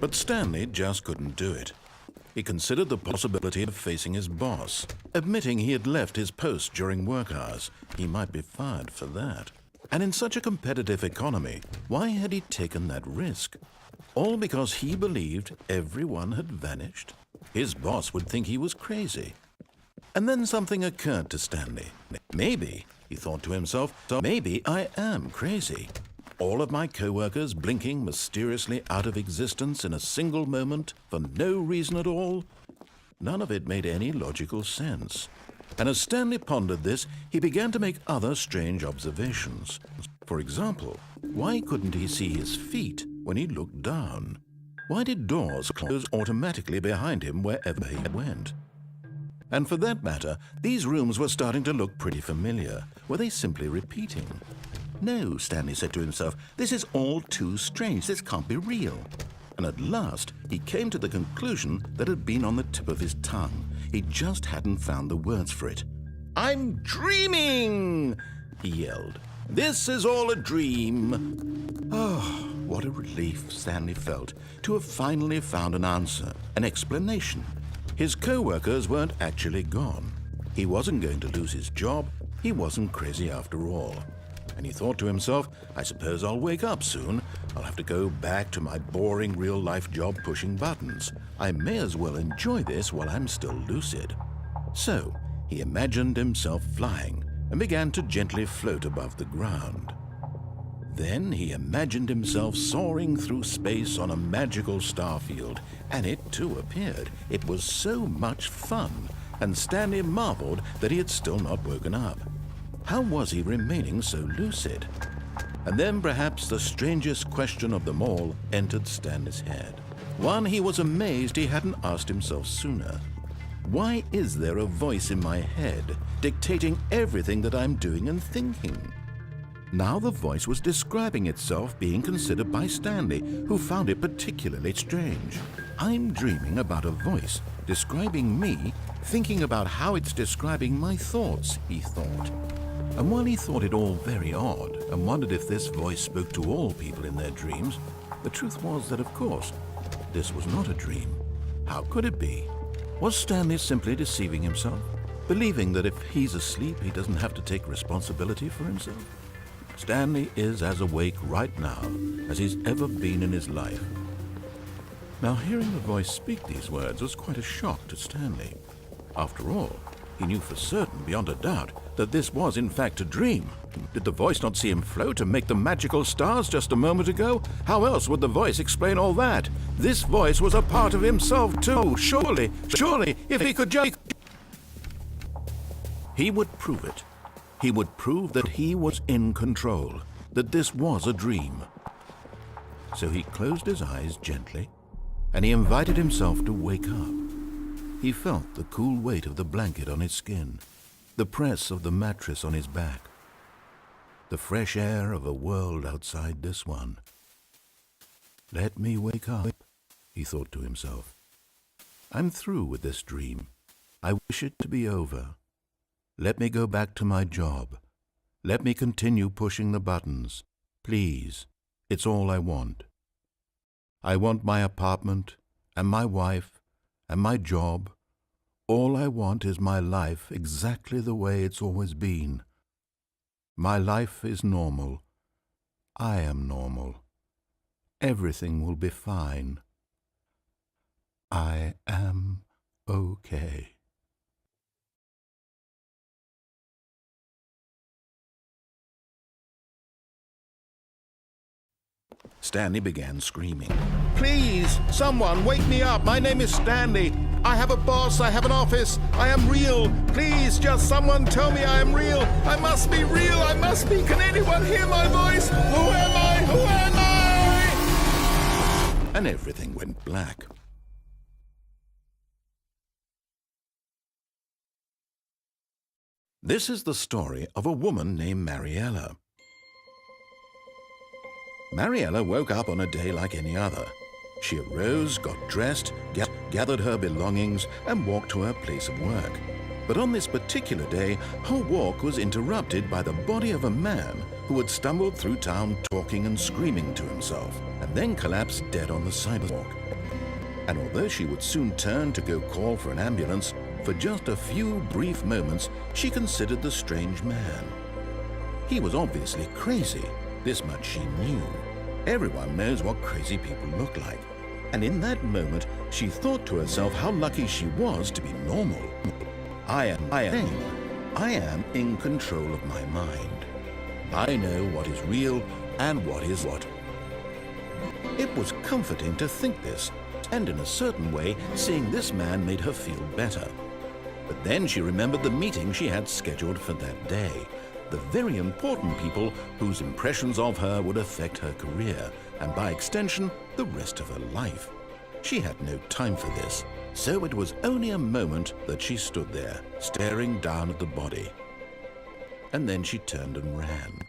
But Stanley just couldn't do it. He considered the possibility of facing his boss, admitting he had left his post during work hours. He might be fired for that. And in such a competitive economy, why had he taken that risk? All because he believed everyone had vanished? His boss would think he was crazy. And then something occurred to Stanley. Maybe, he thought to himself, maybe I am crazy. All of my co-workers blinking mysteriously out of existence in a single moment for no reason at all? None of it made any logical sense. And as Stanley pondered this, he began to make other strange observations. For example, why couldn't he see his feet when he looked down? Why did doors close automatically behind him wherever he went? And for that matter, these rooms were starting to look pretty familiar. Were they simply repeating? No, Stanley said to himself, this is all too strange. This can't be real. And at last, he came to the conclusion that had been on the tip of his tongue. He just hadn't found the words for it. "I'm dreaming!" he yelled. "This is all a dream." Oh, what a relief Stanley felt to have finally found an answer, an explanation. His co-workers weren't actually gone. He wasn't going to lose his job. He wasn't crazy after all. And he thought to himself, I suppose I'll wake up soon. I'll have to go back to my boring real-life job pushing buttons. I may as well enjoy this while I'm still lucid. So he imagined himself flying and began to gently float above the ground. Then he imagined himself soaring through space on a magical starfield, and it too appeared. It was so much fun, and Stanley marveled that he had still not woken up. How was he remaining so lucid? And then perhaps the strangest question of them all entered Stanley's head. One he was amazed he hadn't asked himself sooner. Why is there a voice in my head dictating everything that I'm doing and thinking? Now the voice was describing itself being considered by Stanley, who found it particularly strange. I'm dreaming about a voice describing me, thinking about how it's describing my thoughts, he thought. And while he thought it all very odd and wondered if this voice spoke to all people in their dreams, the truth was that, of course, this was not a dream. How could it be? Was Stanley simply deceiving himself, believing that if he's asleep, he doesn't have to take responsibility for himself? Stanley is as awake right now as he's ever been in his life. Now, hearing the voice speak these words was quite a shock to Stanley. After all, he knew for certain, beyond a doubt, that this was in fact a dream. Did the voice not see him float and make the magical stars just a moment ago? How else would the voice explain all that? This voice was a part of himself too. Surely, if he could just... He would prove it. He would prove that he was in control, that this was a dream. So he closed his eyes gently, and he invited himself to wake up. He felt the cool weight of the blanket on his skin, the press of the mattress on his back, the fresh air of a world outside this one. Let me wake up, he thought to himself. I'm through with this dream. I wish it to be over. Let me go back to my job. Let me continue pushing the buttons. Please, it's all I want. I want my apartment and my wife and my job. All I want is my life exactly the way it's always been. My life is normal. I am normal. Everything will be fine. I am okay. Stanley began screaming. Please, someone, wake me up. My name is Stanley. I have a boss. I have an office. I am real. Please, just someone tell me I am real. I must be real. I must be. Can anyone hear my voice? Who am I? Who am I? And everything went black. This is the story of a woman named Mariella. Mariella woke up on a day like any other. She arose, got dressed, gathered her belongings, and walked to her place of work. But on this particular day, her walk was interrupted by the body of a man who had stumbled through town talking and screaming to himself, and then collapsed dead on the sidewalk. And although she would soon turn to go call for an ambulance, for just a few brief moments she considered the strange man. He was obviously crazy, this much she knew. Everyone knows what crazy people look like. And in that moment, she thought to herself how lucky she was to be normal. I am in control of my mind. I know what is real and what is what. It was comforting to think this, and in a certain way, seeing this man made her feel better. But then she remembered the meeting she had scheduled for that day, the very important people whose impressions of her would affect her career, and by extension, the rest of her life. She had no time for this, so it was only a moment that she stood there, staring down at the body. And then she turned and ran.